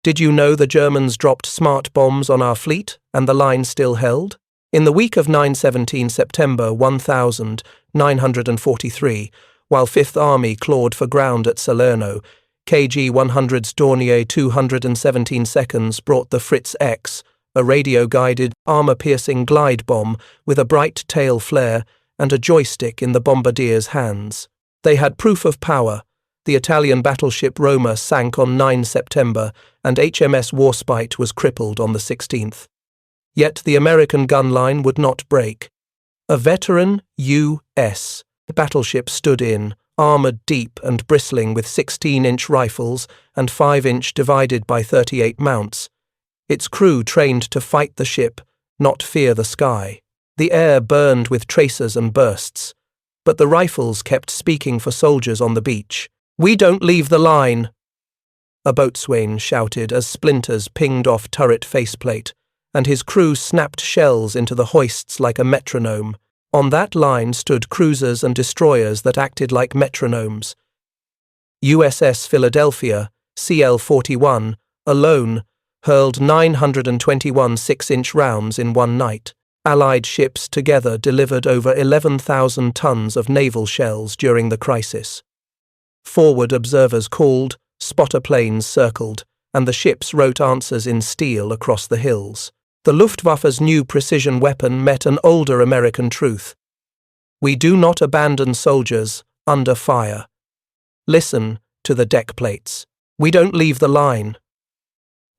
Did you know the Germans dropped smart bombs on our fleet and the line still held? In the week of 9-17 September 1943, while Fifth Army clawed for ground at Salerno, KG-100's Dornier 217 seconds brought the Fritz X, a radio-guided, armor-piercing glide bomb with a bright tail flare and a joystick in the bombardier's hands. They had proof of power. The Italian battleship Roma sank on 9 September, and HMS Warspite was crippled on the 16th. Yet the American gun line would not break. A veteran U.S. battleship stood in, armored deep and bristling with 16-inch rifles and 5-inch divided by 38 mounts. Its crew trained to fight the ship, not fear the sky. The air burned with tracers and bursts, but the rifles kept speaking for soldiers on the beach. "We don't leave the line!" A boatswain shouted as splinters pinged off turret faceplate, and his crew snapped shells into the hoists like a metronome. On that line stood cruisers and destroyers that acted like metronomes. USS Philadelphia, CL-41, alone, hurled 921 6-inch rounds in one night. Allied ships together delivered over 11,000 tons of naval shells during the crisis. Forward observers called, spotter planes circled, and the ships wrote answers in steel across the hills. The Luftwaffe's new precision weapon met an older American truth. We do not abandon soldiers under fire. Listen to the deck plates. We don't leave the line.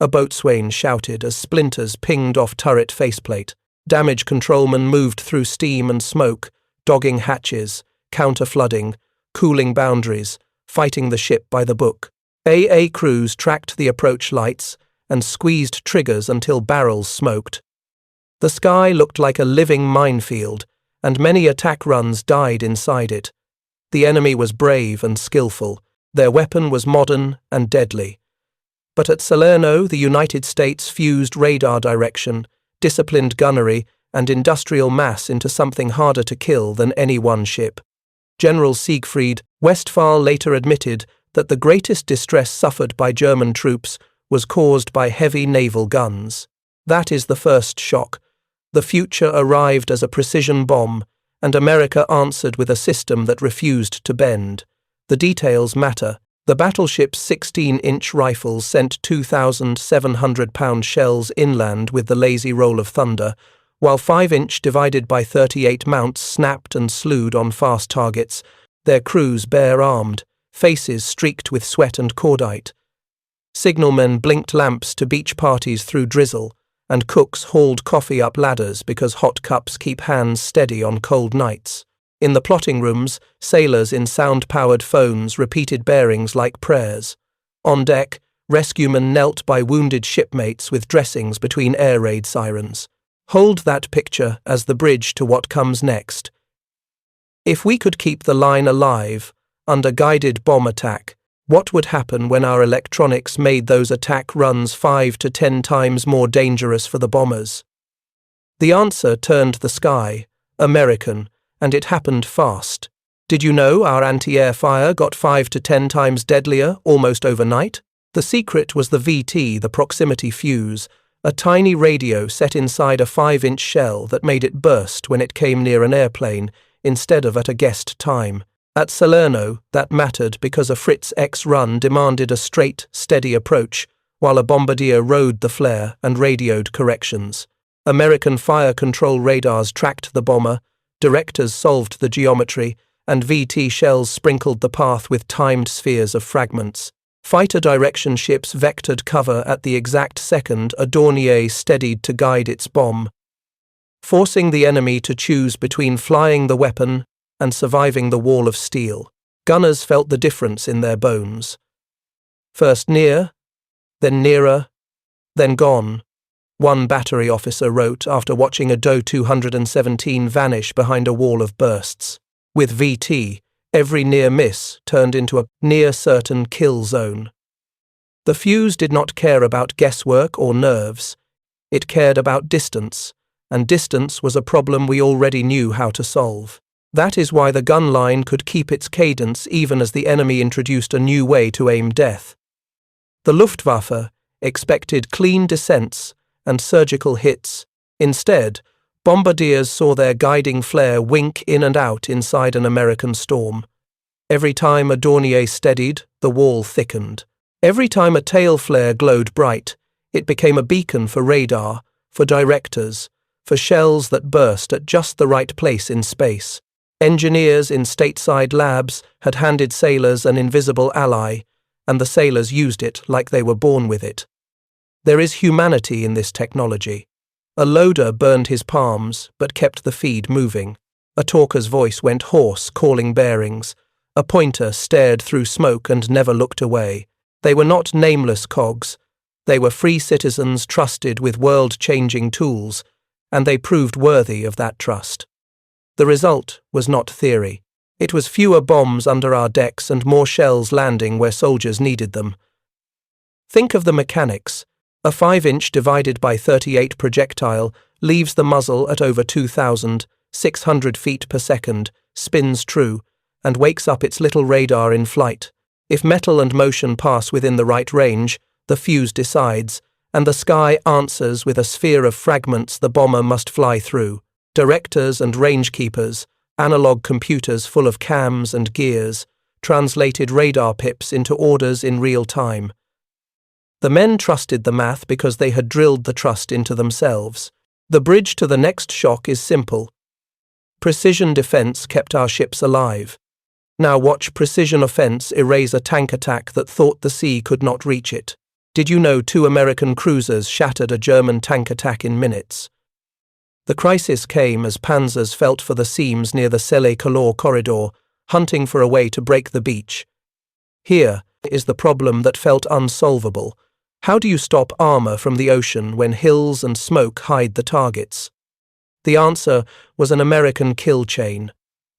A boatswain shouted as splinters pinged off turret faceplate. Damage controlmen moved through steam and smoke, dogging hatches, counter-flooding, cooling boundaries, fighting the ship by the book. AA crews tracked the approach lights and squeezed triggers until barrels smoked. The sky looked like a living minefield, and many attack runs died inside it. The enemy was brave and skillful. Their weapon was modern and deadly. But at Salerno, the United States fused radar direction, disciplined gunnery, and industrial mass into something harder to kill than any one ship. General Siegfried Westphal later admitted that the greatest distress suffered by German troops was caused by heavy naval guns. That is the first shock. The future arrived as a precision bomb, and America answered with a system that refused to bend. The details matter. The battleship's 16-inch rifles sent 2,700-pound shells inland with the lazy roll of thunder, while 5-inch divided by 38 mounts snapped and slewed on fast targets, their crews bare-armed, faces streaked with sweat and cordite. Signalmen blinked lamps to beach parties through drizzle, and cooks hauled coffee up ladders because hot cups keep hands steady on cold nights. In the plotting rooms, sailors in sound-powered phones repeated bearings like prayers. On deck, rescuemen knelt by wounded shipmates with dressings between air raid sirens. Hold that picture as the bridge to what comes next. If we could keep the line alive, under guided bomb attack, what would happen when our electronics made those attack runs 5 to 10 times more dangerous for the bombers? The answer turned the sky, American, and it happened fast. Did you know our anti-air fire got 5 to 10 times deadlier almost overnight? The secret was the VT, the proximity fuse, a tiny radio set inside a 5-inch shell that made it burst when it came near an airplane instead of at a guessed time. At Salerno, that mattered because a Fritz X run demanded a straight, steady approach, while a bombardier rode the flare and radioed corrections. American fire control radars tracked the bomber, directors solved the geometry, and VT shells sprinkled the path with timed spheres of fragments. Fighter direction ships vectored cover at the exact second a Dornier steadied to guide its bomb, forcing the enemy to choose between flying the weapon and surviving the wall of steel. Gunners felt the difference in their bones. First near, then nearer, then gone, one battery officer wrote after watching a Do 217 vanish behind a wall of bursts. With VT, every near miss turned into a near-certain kill zone. The fuse did not care about guesswork or nerves. It cared about distance, and distance was a problem we already knew how to solve. That is why the gun line could keep its cadence even as the enemy introduced a new way to aim death. The Luftwaffe, expected clean descents and surgical hits. Instead, bombardiers saw their guiding flare wink in and out inside an American storm. Every time a Dornier steadied, the wall thickened. Every time a tail flare glowed bright, it became a beacon for radar, for directors, for shells that burst at just the right place in space. Engineers in stateside labs had handed sailors an invisible ally, and the sailors used it like they were born with it. There is humanity in this technology. A loader burned his palms, but kept the feed moving. A talker's voice went hoarse, calling bearings. A pointer stared through smoke and never looked away. They were not nameless cogs. They were free citizens trusted with world-changing tools, and they proved worthy of that trust. The result was not theory. It was fewer bombs under our decks and more shells landing where soldiers needed them. Think of the mechanics. A 5-inch divided by 38 projectile leaves the muzzle at over 2,600 feet per second, spins true, and wakes up its little radar in flight. If metal and motion pass within the right range, the fuse decides, and the sky answers with a sphere of fragments the bomber must fly through. Directors and range keepers, analog computers full of cams and gears, translated radar pips into orders in real time. The men trusted the math because they had drilled the trust into themselves. The bridge to the next shock is simple. Precision defense kept our ships alive. Now watch precision offense erase a tank attack that thought the sea could not reach it. Did you know 2 American cruisers shattered a German tank attack in minutes? The crisis came as panzers felt for the seams near the Selle-Calais corridor, hunting for a way to break the beach. Here is the problem that felt unsolvable. How do you stop armor from the ocean when hills and smoke hide the targets? The answer was an American kill chain.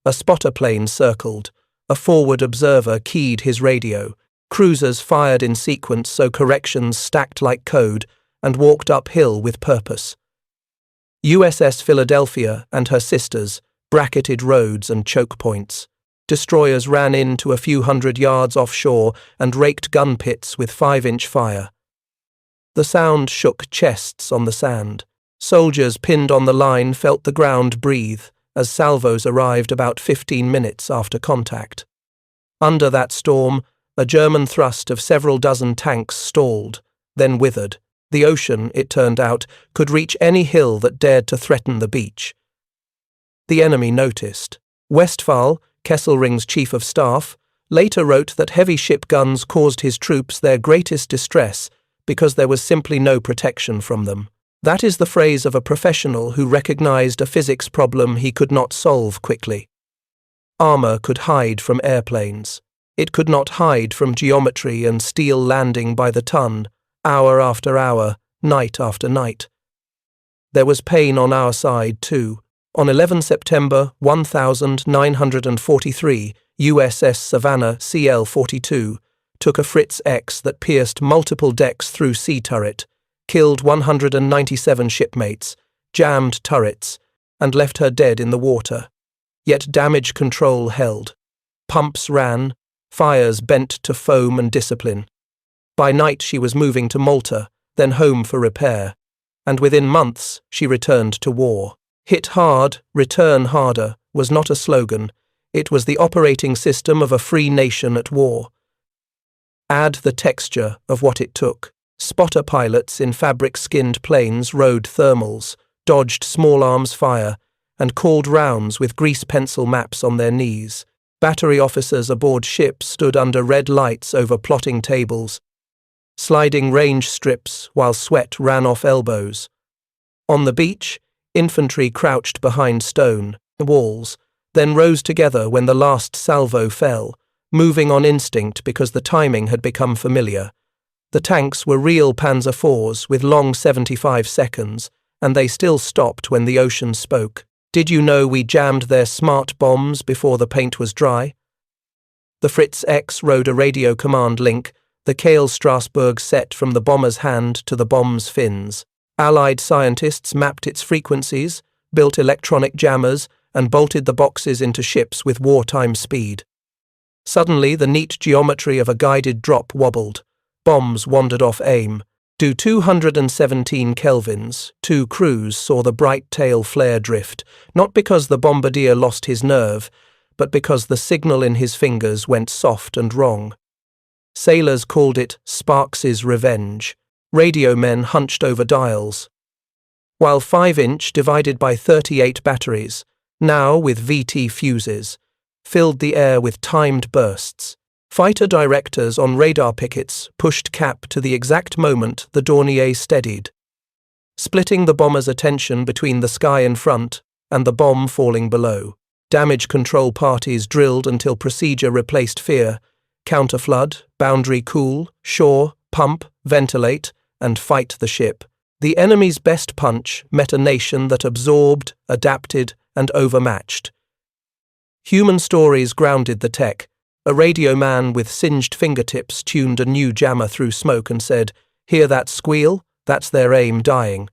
A spotter plane circled. A forward observer keyed his radio. Cruisers fired in sequence so corrections stacked like code and walked uphill with purpose. USS Philadelphia and her sisters bracketed roads and choke points. Destroyers ran in to a few hundred yards offshore and raked gun pits with 5-inch fire. The sound shook chests on the sand. Soldiers pinned on the line felt the ground breathe as salvos arrived about 15 minutes after contact. Under that storm, a German thrust of several dozen tanks stalled, then withered. The ocean, it turned out, could reach any hill that dared to threaten the beach. The enemy noticed. Westphal, Kesselring's chief of staff, later wrote that heavy ship guns caused his troops their greatest distress because there was simply no protection from them. That is the phrase of a professional who recognized a physics problem he could not solve quickly. Armor could hide from airplanes. It could not hide from geometry and steel landing by the ton, hour after hour, night after night. There was pain on our side, too. On 11 September 1943, USS Savannah CL-42 took a Fritz X that pierced multiple decks through sea turret, killed 197 shipmates, jammed turrets, and left her dead in the water. Yet damage control held. Pumps ran, fires bent to foam and discipline. By night she was moving to Malta, then home for repair, and within months she returned to war. Hit hard, return harder was not a slogan, it was the operating system of a free nation at war. Add the texture of what it took. Spotter pilots in fabric-skinned planes rode thermals, dodged small arms fire, and called rounds with grease pencil maps on their knees. Battery officers aboard ships stood under red lights over plotting tables, sliding range strips while sweat ran off elbows. On the beach, infantry crouched behind stone walls, then rose together when the last salvo fell, moving on instinct because the timing had become familiar. The tanks were real Panzer IVs with long 75 seconds, and they still stopped when the ocean spoke. Did you know we jammed their smart bombs before the paint was dry? The Fritz X rode a radio command link, the Kael Strasbourg set from the bomber's hand to the bomb's fins. Allied scientists mapped its frequencies, built electronic jammers, and bolted the boxes into ships with wartime speed. Suddenly, the neat geometry of a guided drop wobbled. Bombs wandered off aim. Do 217 kelvins, 2 crews saw the bright tail flare drift, not because the bombardier lost his nerve, but because the signal in his fingers went soft and wrong. Sailors called it Sparks's revenge. Radio men hunched over dials. While 5-inch divided by 38 batteries, now with VT fuses, filled the air with timed bursts. Fighter directors on radar pickets pushed cap to the exact moment the Dornier steadied, splitting the bomber's attention between the sky in front and the bomb falling below. Damage control parties drilled until procedure replaced fear. Counterflood, boundary cool, shore, pump, ventilate, and fight the ship. The enemy's best punch met a nation that absorbed, adapted, and overmatched. Human stories grounded the tech. A radio man with singed fingertips tuned a new jammer through smoke and said, "Hear that squeal? That's their aim dying."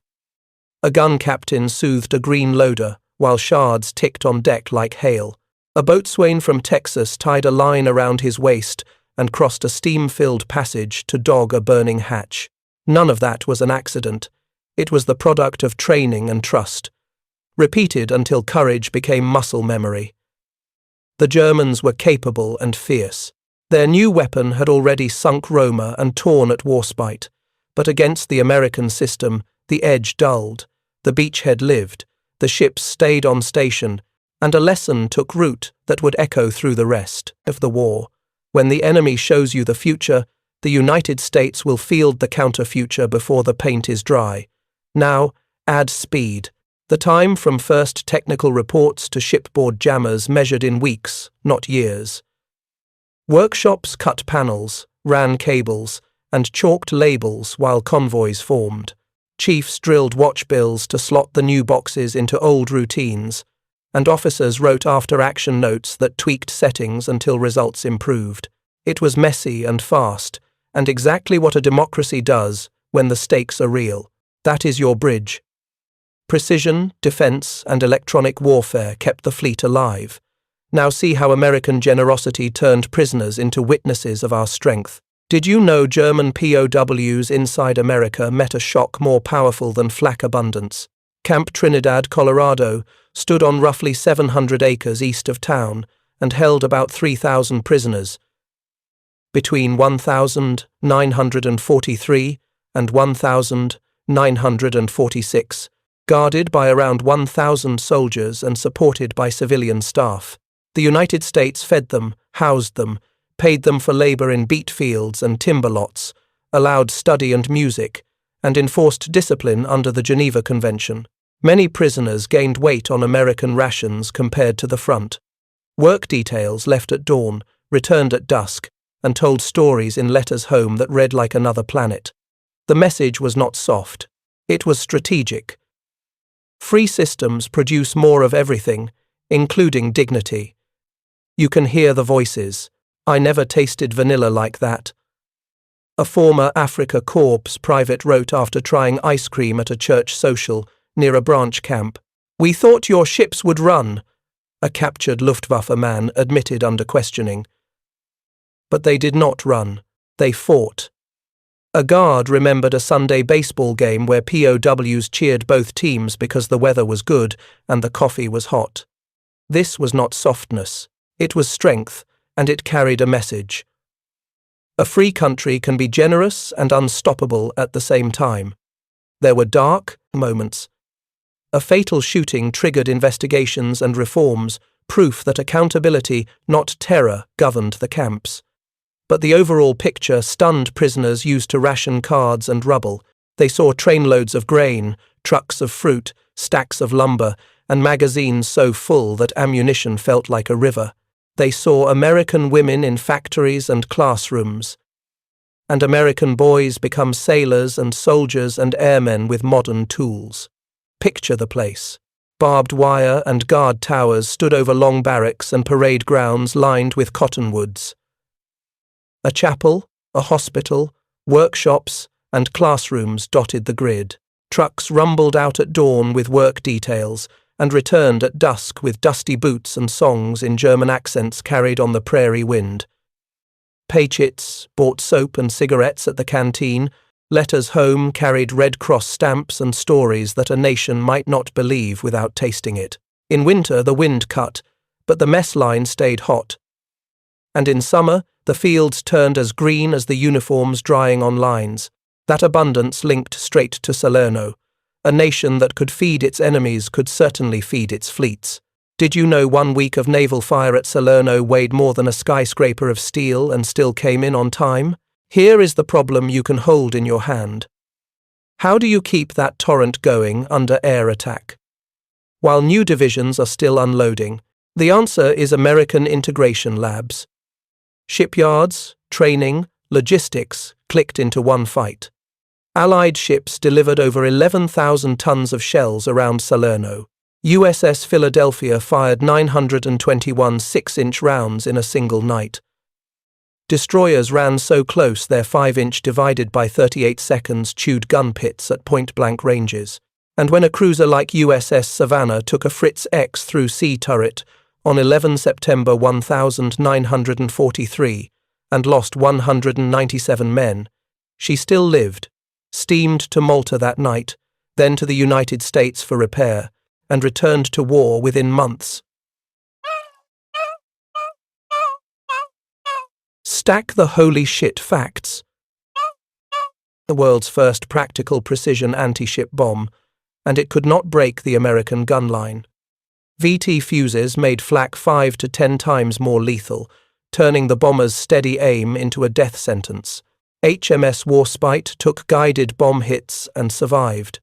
A gun captain soothed a green loader, while shards ticked on deck like hail. A boatswain from Texas tied a line around his waist and crossed a steam-filled passage to dog a burning hatch. None of that was an accident. It was the product of training and trust, repeated until courage became muscle memory. The Germans were capable and fierce. Their new weapon had already sunk Roma and torn at warspite, but against the American system, the edge dulled, the beachhead lived, the ships stayed on station, and a lesson took root that would echo through the rest of the war. When the enemy shows you the future, the United States will field the counter-future before the paint is dry. Now, add speed. The time from first technical reports to shipboard jammers measured in weeks, not years. Workshops cut panels, ran cables, and chalked labels while convoys formed. Chiefs drilled watchbills to slot the new boxes into old routines, and officers wrote after-action notes that tweaked settings until results improved. It was messy and fast, and exactly what a democracy does when the stakes are real. That is your bridge. Precision, defense, and electronic warfare kept the fleet alive. Now see how American generosity turned prisoners into witnesses of our strength. Did you know German POWs inside America met a shock more powerful than flak abundance? Camp Trinidad, Colorado, stood on roughly 700 acres east of town and held about 3,000 prisoners. Between 1,943 and 1,946, guarded by around 1,000 soldiers and supported by civilian staff. The United States fed them, housed them, paid them for labor in beet fields and timber lots, allowed study and music, and enforced discipline under the Geneva Convention. Many prisoners gained weight on American rations compared to the front. Work details left at dawn, returned at dusk, and told stories in letters home that read like another planet. The message was not soft. It was strategic. Free systems produce more of everything, including dignity. You can hear the voices. I never tasted vanilla like that. A former Africa Corps private wrote after trying ice cream at a church social near a branch camp. "We thought your ships would run," a captured Luftwaffe man admitted under questioning. But they did not run. They fought. A guard remembered a Sunday baseball game where POWs cheered both teams because the weather was good and the coffee was hot. This was not softness. It was strength, and it carried a message. A free country can be generous and unstoppable at the same time. There were dark moments. A fatal shooting triggered investigations and reforms, proof that accountability, not terror, governed the camps. But the overall picture stunned prisoners used to ration cards and rubble. They saw trainloads of grain, trucks of fruit, stacks of lumber, and magazines so full that ammunition felt like a river. They saw American women in factories and classrooms, and American boys become sailors and soldiers and airmen with modern tools. Picture the place. Barbed wire and guard towers stood over long barracks and parade grounds lined with cottonwoods. A chapel, a hospital, workshops, and classrooms dotted the grid. Trucks rumbled out at dawn with work details and returned at dusk with dusty boots and songs in German accents carried on the prairie wind. Paychits bought soap and cigarettes at the canteen, Letters home carried Red Cross stamps and stories that a nation might not believe without tasting it. In winter, the wind cut, but the mess line stayed hot. And in summer, the fields turned as green as the uniforms drying on lines. That abundance linked straight to Salerno. A nation that could feed its enemies could certainly feed its fleets. Did you know 1 week of naval fire at Salerno weighed more than a skyscraper of steel and still came in on time? Here is the problem you can hold in your hand. How do you keep that torrent going under air attack? While new divisions are still unloading, the answer is American integration labs. Shipyards, training, logistics clicked into one fight. Allied ships delivered over 11,000 tons of shells around Salerno. USS Philadelphia fired 921 6-inch rounds in a single night. Destroyers ran so close their 5-inch divided by 38 seconds chewed gun pits at point-blank ranges. And when a cruiser like USS Savannah took a Fritz X through sea turret on 11 September 1943 and lost 197 men, she still lived, steamed to Malta that night, then to the United States for repair, and returned to war within months. Stack the holy shit facts. The world's first practical precision anti-ship bomb, and it could not break the American gun line. VT fuses made flak 5 to 10 times more lethal, turning the bomber's steady aim into a death sentence. HMS Warspite took guided bomb hits and survived.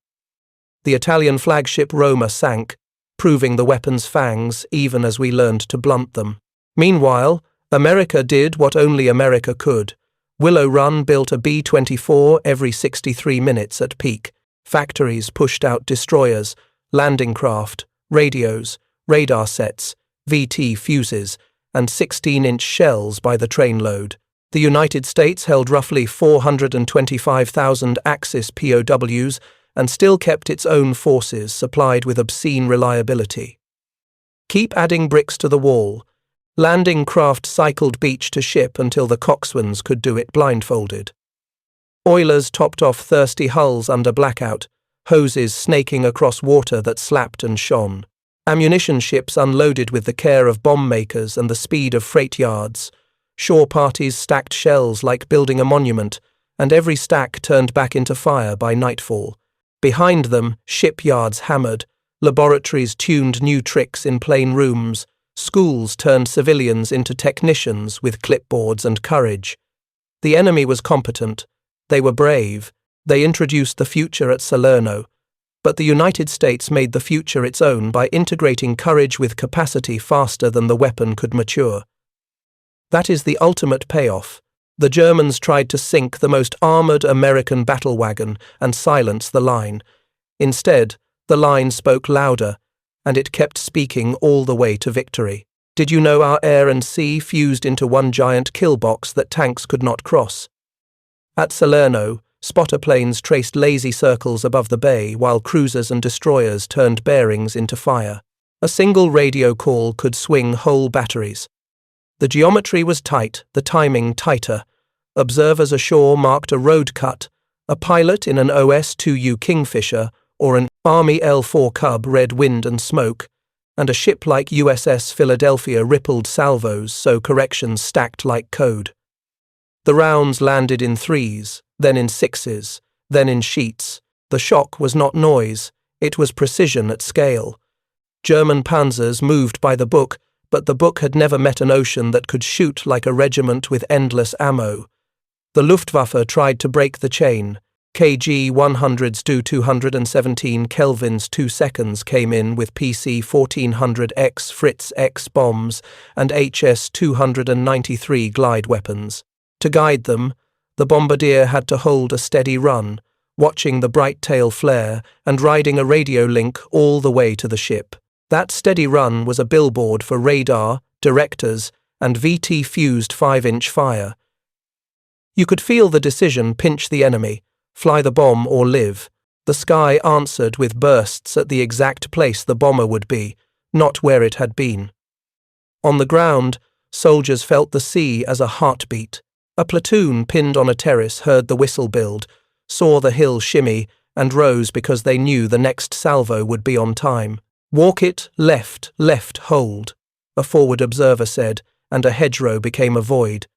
The Italian flagship Roma sank, proving the weapon's fangs even as we learned to blunt them. Meanwhile, America did what only America could. Willow Run built a B-24 every 63 minutes at peak. Factories pushed out destroyers, landing craft, radios, radar sets, VT fuses, and 16-inch shells by the trainload. The United States held roughly 425,000 Axis POWs and still kept its own forces supplied with obscene reliability. Keep adding bricks to the wall. Landing craft cycled beach to ship until the coxswains could do it blindfolded. Oilers topped off thirsty hulls under blackout, hoses snaking across water that slapped and shone. Ammunition ships unloaded with the care of bomb makers and the speed of freight yards. Shore parties stacked shells like building a monument, and every stack turned back into fire by nightfall. Behind them, shipyards hammered, laboratories tuned new tricks in plain rooms, schools turned civilians into technicians with clipboards and courage. The enemy was competent. They were brave. They introduced the future at Salerno. But the United States made the future its own by integrating courage with capacity faster than the weapon could mature. That is the ultimate payoff. The Germans tried to sink the most armored American battle wagon and silence the line. Instead, the line spoke louder, and it kept speaking all the way to victory. Did you know our air and sea fused into one giant kill box that tanks could not cross? At Salerno, spotter planes traced lazy circles above the bay while cruisers and destroyers turned bearings into fire. A single radio call could swing whole batteries. The geometry was tight, the timing tighter. Observers ashore marked a road cut. A pilot in an OS-2U Kingfisher or an Army L-4 Cub read wind and smoke, and a ship like USS Philadelphia rippled salvos so corrections stacked like code. The rounds landed in 3s, then in 6s, then in sheets. The shock was not noise, it was precision at scale. German panzers moved by the book, but the book had never met an ocean that could shoot like a regiment with endless ammo. The Luftwaffe tried to break the chain. KG-100s do 217 kelvins 2 seconds came in with PC-1400X Fritz X bombs and HS-293 glide weapons. To guide them, the bombardier had to hold a steady run, watching the bright tail flare and riding a radio link all the way to the ship. That steady run was a billboard for radar, directors, and VT-fused 5-inch fire. You could feel the decision pinch the enemy, fly the bomb or live. The sky answered with bursts at the exact place the bomber would be, not where it had been. On the ground, soldiers felt the sea as a heartbeat. A platoon pinned on a terrace heard the whistle build, saw the hill shimmy, and rose because they knew the next salvo would be on time. "Walk it, left, hold," a forward observer said, and a hedgerow became a void.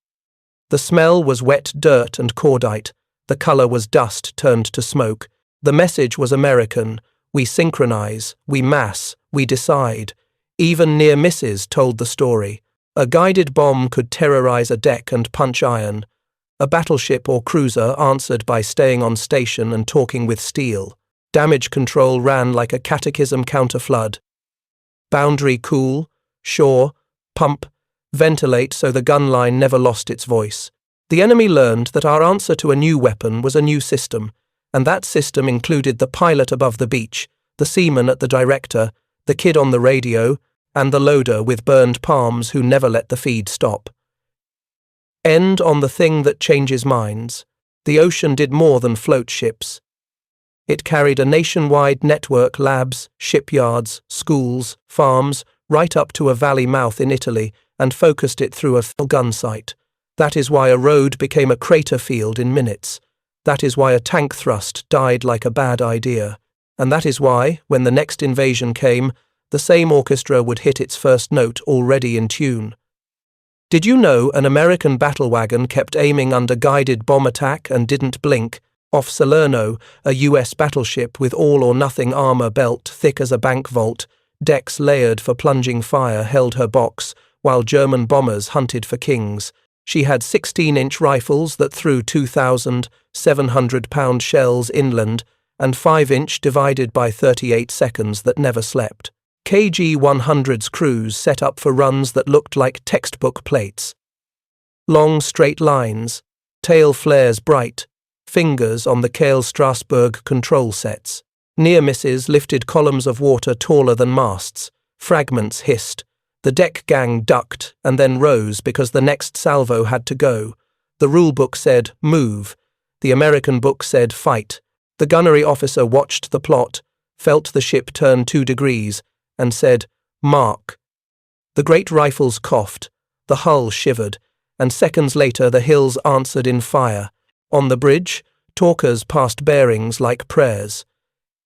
The smell was wet dirt and cordite. The colour was dust turned to smoke. The message was American. We synchronize, we mass, we decide. Even near misses told the story. A guided bomb could terrorize a deck and punch iron. A battleship or cruiser answered by staying on station and talking with steel. Damage control ran like a catechism counterflood. Boundary cool, shore, pump, ventilate so the gun line never lost its voice. The enemy learned that our answer to a new weapon was a new system, and that system included the pilot above the beach, the seaman at the director, the kid on the radio, and the loader with burned palms who never let the feed stop. End on the thing that changes minds. The ocean did more than float ships. It carried a nationwide network, labs, shipyards, schools, farms, right up to a valley mouth in Italy, and focused it through a gun sight. That is why a road became a crater field in minutes. That is why a tank thrust died like a bad idea. And that is why, when the next invasion came, the same orchestra would hit its first note already in tune. Did you know an American battle wagon kept aiming under guided bomb attack and didn't blink? Off Salerno, a US battleship with all-or-nothing armor belt thick as a bank vault, decks layered for plunging fire held her box, while German bombers hunted for kings. She had 16-inch rifles that threw 2,700-pound shells inland, and 5-inch divided by 38 seconds that never slept. KG-100's crews set up for runs that looked like textbook plates. Long straight lines, tail flares bright, fingers on the Kale Strasbourg control sets. Near misses lifted columns of water taller than masts. Fragments hissed. The deck gang ducked and then rose because the next salvo had to go. The rule book said, move. The American book said, fight. The gunnery officer watched the plot, felt the ship turn 2 degrees, and said, mark. The great rifles coughed. The hull shivered, and seconds later the hills answered in fire. On the bridge, talkers passed bearings like prayers.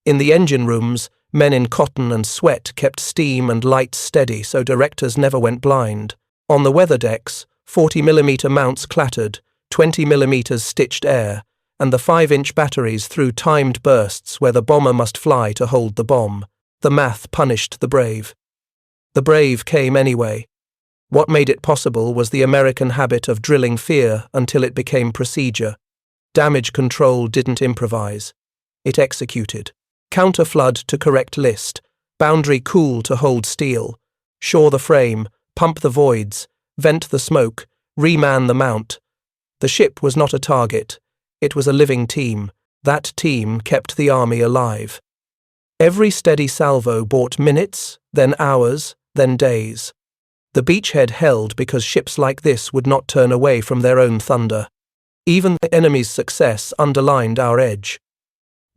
In the engine rooms, men in cotton and sweat kept steam and lights steady so directors never went blind. On the weather decks, 40mm mounts clattered, 20mm stitched air, and the 5-inch batteries threw timed bursts where the bomber must fly to hold the bomb. The math punished the brave. The brave came anyway. What made it possible was the American habit of drilling fear until it became procedure. Damage control didn't improvise. It executed. Counterflood to correct list, boundary cool to hold steel, shore the frame, pump the voids, vent the smoke, reman the mount. The ship was not a target, it was a living team. That team kept the army alive. Every steady salvo bought minutes, then hours, then days. The beachhead held because ships like this would not turn away from their own thunder. Even the enemy's success underlined our edge.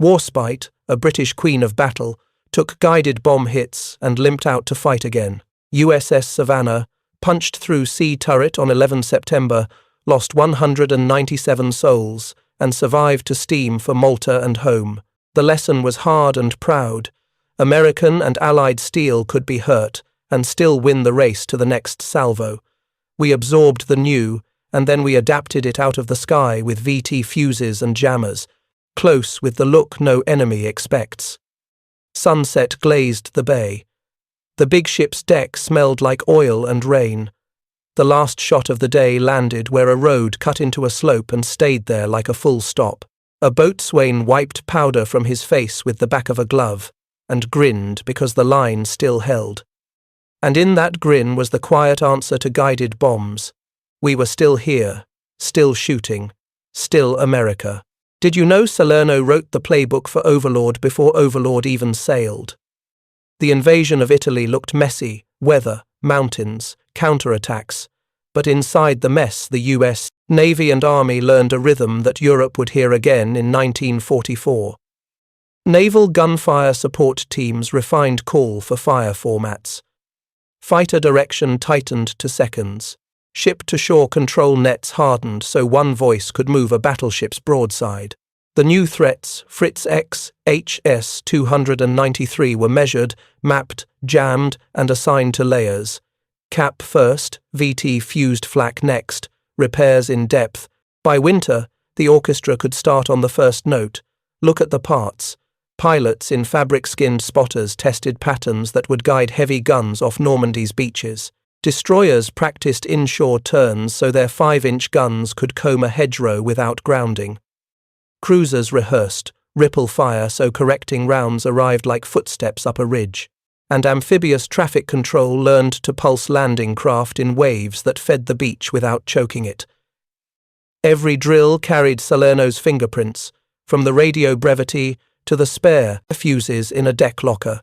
Warspite, a British queen of battle, took guided bomb hits and limped out to fight again. USS Savannah, punched through sea turret on 11 September, lost 197 souls, and survived to steam for Malta and home. The lesson was hard and proud. American and Allied steel could be hurt and still win the race to the next salvo. We absorbed the new, and then we adapted it out of the sky with VT fuses and jammers, close with the look no enemy expects. Sunset glazed the bay. The big ship's deck smelled like oil and rain. The last shot of the day landed where a road cut into a slope and stayed there like a full stop. A boatswain wiped powder from his face with the back of a glove, and grinned because the line still held. And in that grin was the quiet answer to guided bombs. We were still here, still shooting, still America. Did you know Salerno wrote the playbook for Overlord before Overlord even sailed? The invasion of Italy looked messy, weather, mountains, counterattacks, but inside the mess the US Navy and Army learned a rhythm that Europe would hear again in 1944. Naval gunfire support teams refined call for fire formats. Fighter direction tightened to seconds. Ship-to-shore control nets hardened so one voice could move a battleship's broadside. The new threats, Fritz X, HS-293, were measured, mapped, jammed, and assigned to layers. Cap first, VT fused flak next, repairs in depth. By winter, the orchestra could start on the first note. Look at the parts. Pilots in fabric-skinned spotters tested patterns that would guide heavy guns off Normandy's beaches. Destroyers practiced inshore turns so their 5-inch guns could comb a hedgerow without grounding. Cruisers rehearsed, ripple fire so correcting rounds arrived like footsteps up a ridge. And amphibious traffic control learned to pulse landing craft in waves that fed the beach without choking it. Every drill carried Salerno's fingerprints, from the radio brevity to the spare fuses in a deck locker.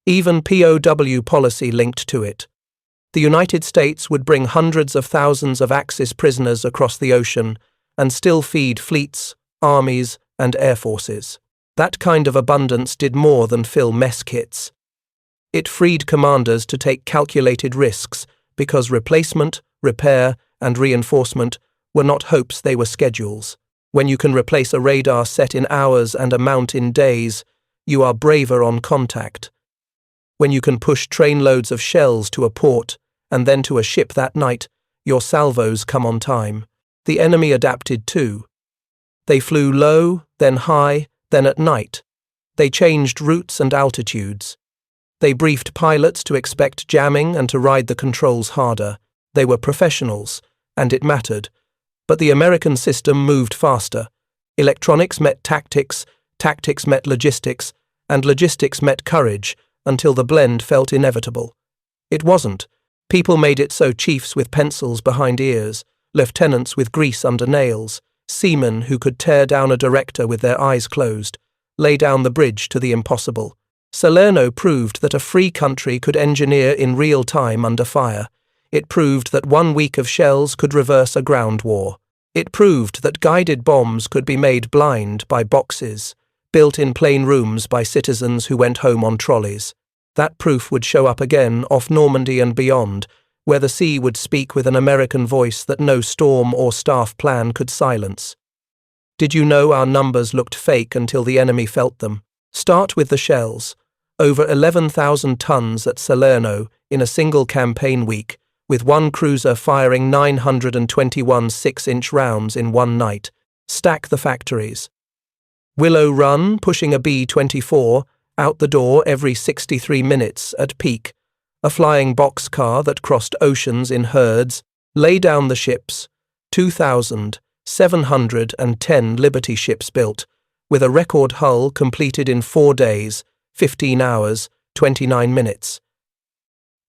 Even POW policy linked to it. The United States would bring hundreds of thousands of Axis prisoners across the ocean and still feed fleets, armies, and air forces. That kind of abundance did more than fill mess kits. It freed commanders to take calculated risks because replacement, repair, and reinforcement were not hopes, they were schedules. When you can replace a radar set in hours and a mount in days, you are braver on contact. When you can push trainloads of shells to a port and then to a ship that night, your salvos come on time. The enemy adapted too. They flew low, then high, then at night. They changed routes and altitudes. They briefed pilots to expect jamming and to ride the controls harder. They were professionals, and it mattered. But the American system moved faster. Electronics met tactics, tactics met logistics, and logistics met courage, until the blend felt inevitable. It wasn't. People made it so: chiefs with pencils behind ears, lieutenants with grease under nails, seamen who could tear down a director with their eyes closed, lay down the bridge to the impossible. Salerno proved that a free country could engineer in real time under fire. It proved that 1 week of shells could reverse a ground war. It proved that guided bombs could be made blind by boxes, built in plain rooms by citizens who went home on trolleys. That proof would show up again off Normandy and beyond, where the sea would speak with an American voice that no storm or staff plan could silence. Did you know our numbers looked fake until the enemy felt them? Start with the shells. Over 11,000 tons at Salerno in a single campaign week, with one cruiser firing 921 6-inch rounds in one night. Stack the factories. Willow Run pushing a B-24 out the door every 63 minutes at peak. A flying boxcar that crossed oceans in herds. Lay down the ships. 2,710 Liberty ships built, with a record hull completed in 4 days, 15 hours, 29 minutes.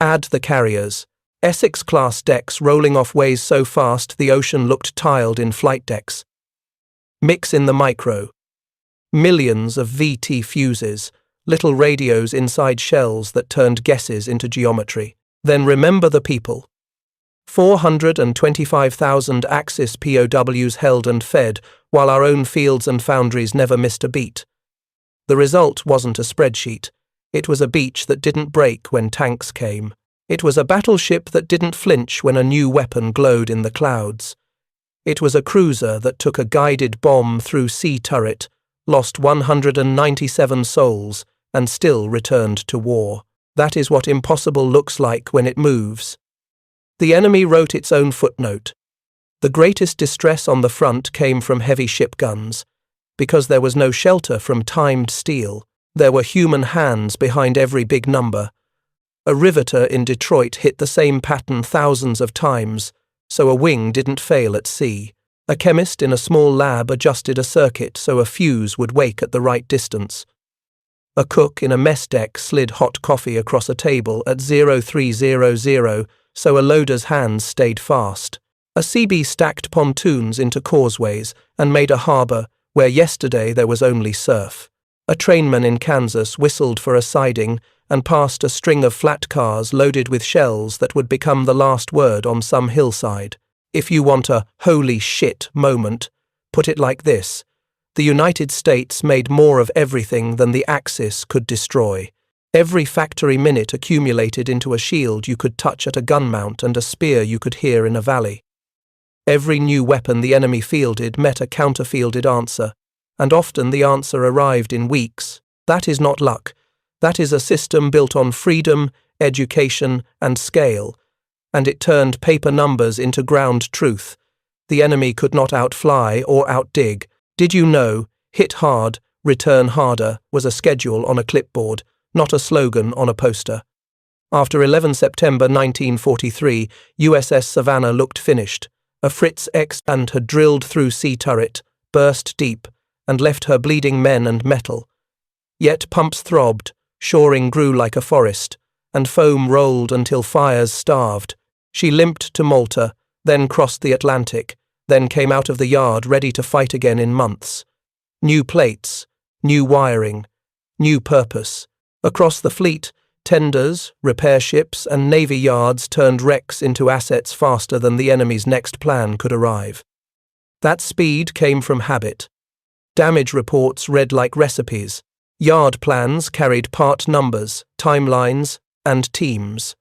Add the carriers. Essex-class decks rolling off ways so fast the ocean looked tiled in flight decks. Mix in the micro. Millions of VT fuses, little radios inside shells that turned guesses into geometry. Then remember the people. 425,000 Axis POWs held and fed, while our own fields and foundries never missed a beat. The result wasn't a spreadsheet. It was a beach that didn't break when tanks came. It was a battleship that didn't flinch when a new weapon glowed in the clouds. It was a cruiser that took a guided bomb through sea turret, lost 197 souls, and still returned to war. That is what impossible looks like when it moves. The enemy wrote its own footnote. The greatest distress on the front came from heavy ship guns. Because there was no shelter from timed steel, there were human hands behind every big number. A riveter in Detroit hit the same pattern thousands of times, so a wing didn't fail at sea. A chemist in a small lab adjusted a circuit so a fuse would wake at the right distance. A cook in a mess deck slid hot coffee across a table at 0300 so a loader's hands stayed fast. A CB stacked pontoons into causeways and made a harbour where yesterday there was only surf. A trainman in Kansas whistled for a siding and passed a string of flat cars loaded with shells that would become the last word on some hillside. If you want a holy shit moment, put it like this: the United States made more of everything than the Axis could destroy. Every factory minute accumulated into a shield you could touch at a gun mount and a spear you could hear in a valley. Every new weapon the enemy fielded met a counter-fielded answer, and often the answer arrived in weeks. That is not luck. That is a system built on freedom, education, and scale, and it turned paper numbers into ground truth. The enemy could not outfly or outdig. Did you know, hit hard, return harder was a schedule on a clipboard, not a slogan on a poster. After 11 September 1943, USS Savannah looked finished. A Fritz X and had drilled through sea turret, burst deep, and left her bleeding men and metal. Yet pumps throbbed, shoring grew like a forest, and foam rolled until fires starved. She limped to Malta, then crossed the Atlantic, then came out of the yard ready to fight again in months. New plates, new wiring, new purpose. Across the fleet, tenders, repair ships, and navy yards turned wrecks into assets faster than the enemy's next plan could arrive. That speed came from habit. Damage reports read like recipes. Yard plans carried part numbers, timelines, and teams.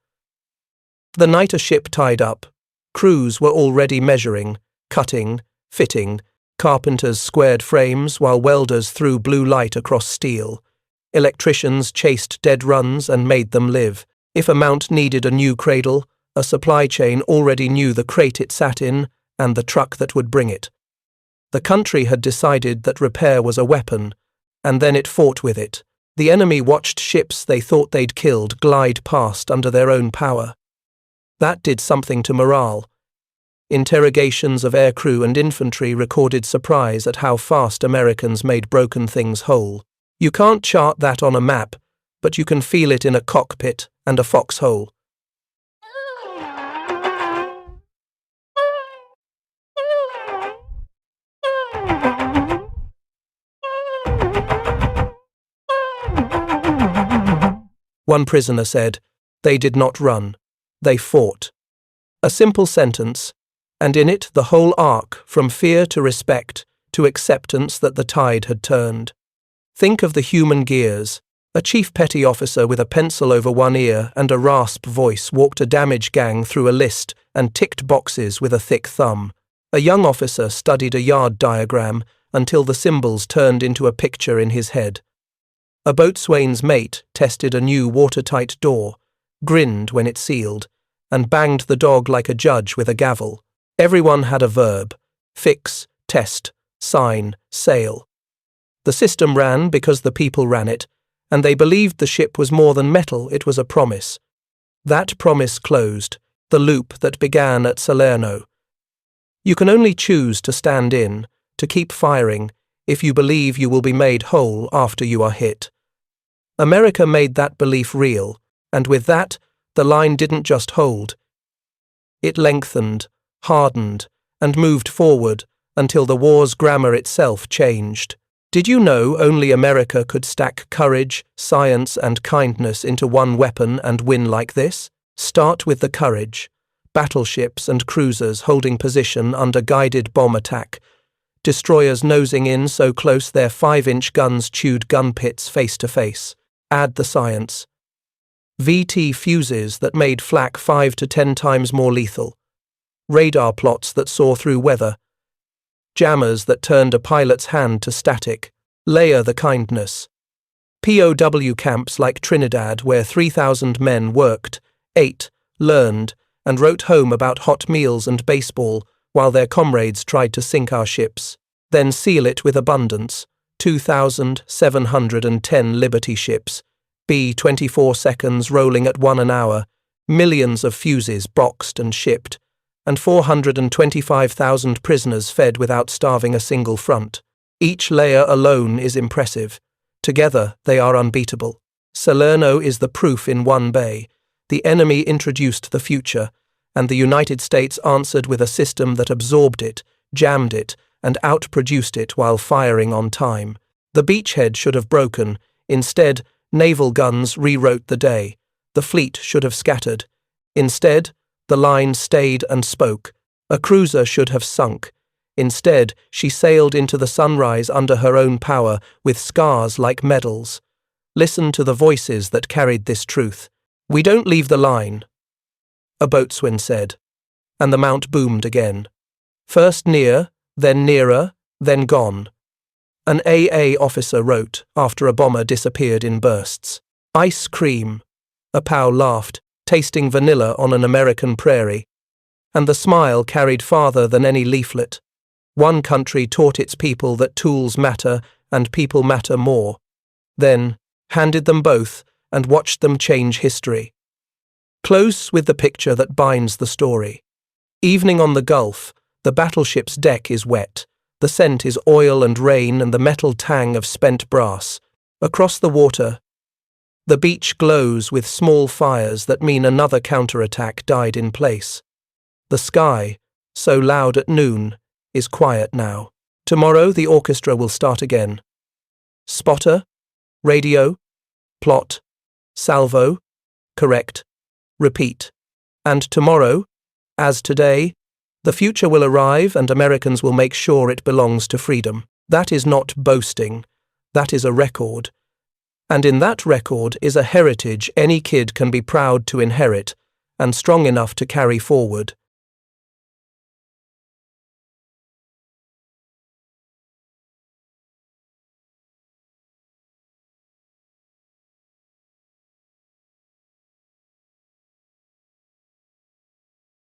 The night a ship tied up, crews were already measuring, cutting, fitting. Carpenters squared frames while welders threw blue light across steel. Electricians chased dead runs and made them live. If a mount needed a new cradle, a supply chain already knew the crate it sat in and the truck that would bring it. The country had decided that repair was a weapon, and then it fought with it. The enemy watched ships they thought they'd killed glide past under their own power. That did something to morale. Interrogations of aircrew and infantry recorded surprise at how fast Americans made broken things whole. You can't chart that on a map, but you can feel it in a cockpit and a foxhole. One prisoner said, "They did not run, they fought." A simple sentence, and in it the whole arc from fear to respect to acceptance that the tide had turned. Think of the human gears. A chief petty officer with a pencil over one ear and a rasp voice walked a damage gang through a list and ticked boxes with a thick thumb. A young officer studied a yard diagram until the symbols turned into a picture in his head. A boatswain's mate tested a new watertight door, grinned when it sealed, and banged the dog like a judge with a gavel. Everyone had a verb: fix, test, sign, sail. The system ran because the people ran it, and they believed the ship was more than metal, it was a promise. That promise closed, the loop that began at Salerno. You can only choose to stand in, to keep firing, if you believe you will be made whole after you are hit. America made that belief real, and with that, the line didn't just hold. It lengthened, hardened, and moved forward until the war's grammar itself changed. Did you know only America could stack courage, science, and kindness into one weapon and win like this? Start with the courage. Battleships and cruisers holding position under guided bomb attack. Destroyers nosing in so close their 5-inch guns chewed gun pits face to face. Add the science. VT fuses that made flak 5 to 10 times more lethal. Radar plots that saw through weather. Jammers that turned a pilot's hand to static. Layer the kindness. POW camps like Trinidad where 3,000 men worked, ate, learned, and wrote home about hot meals and baseball while their comrades tried to sink our ships. Then seal it with abundance. 2,710 Liberty ships. B 24 seconds rolling at 1 an hour. Millions of fuses boxed and shipped. And 425,000 prisoners fed without starving a single front. Each layer alone is impressive. Together, they are unbeatable. Salerno is the proof in one bay. The enemy introduced the future, and the United States answered with a system that absorbed it, jammed it, and outproduced it while firing on time. The beachhead should have broken. Instead, naval guns rewrote the day. The fleet should have scattered. Instead, the line stayed and spoke. A cruiser should have sunk. Instead, she sailed into the sunrise under her own power, with scars like medals. Listen to the voices that carried this truth. "We don't leave the line," a boatswain said, and the mount boomed again. First near, then nearer, then gone. An AA officer wrote after a bomber disappeared in bursts. Ice cream. A POW laughed, tasting vanilla on an American prairie. And the smile carried farther than any leaflet. One country taught its people that tools matter and people matter more. Then, handed them both and watched them change history. Close with the picture that binds the story. Evening on the Gulf, the battleship's deck is wet. The scent is oil and rain and the metal tang of spent brass. Across the water, the beach glows with small fires that mean another counterattack died in place. The sky, so loud at noon, is quiet now. Tomorrow the orchestra will start again. Spotter, radio, plot, salvo, correct, repeat. And tomorrow, as today, the future will arrive and Americans will make sure it belongs to freedom. That is not boasting, that is a record. And in that record is a heritage any kid can be proud to inherit and strong enough to carry forward.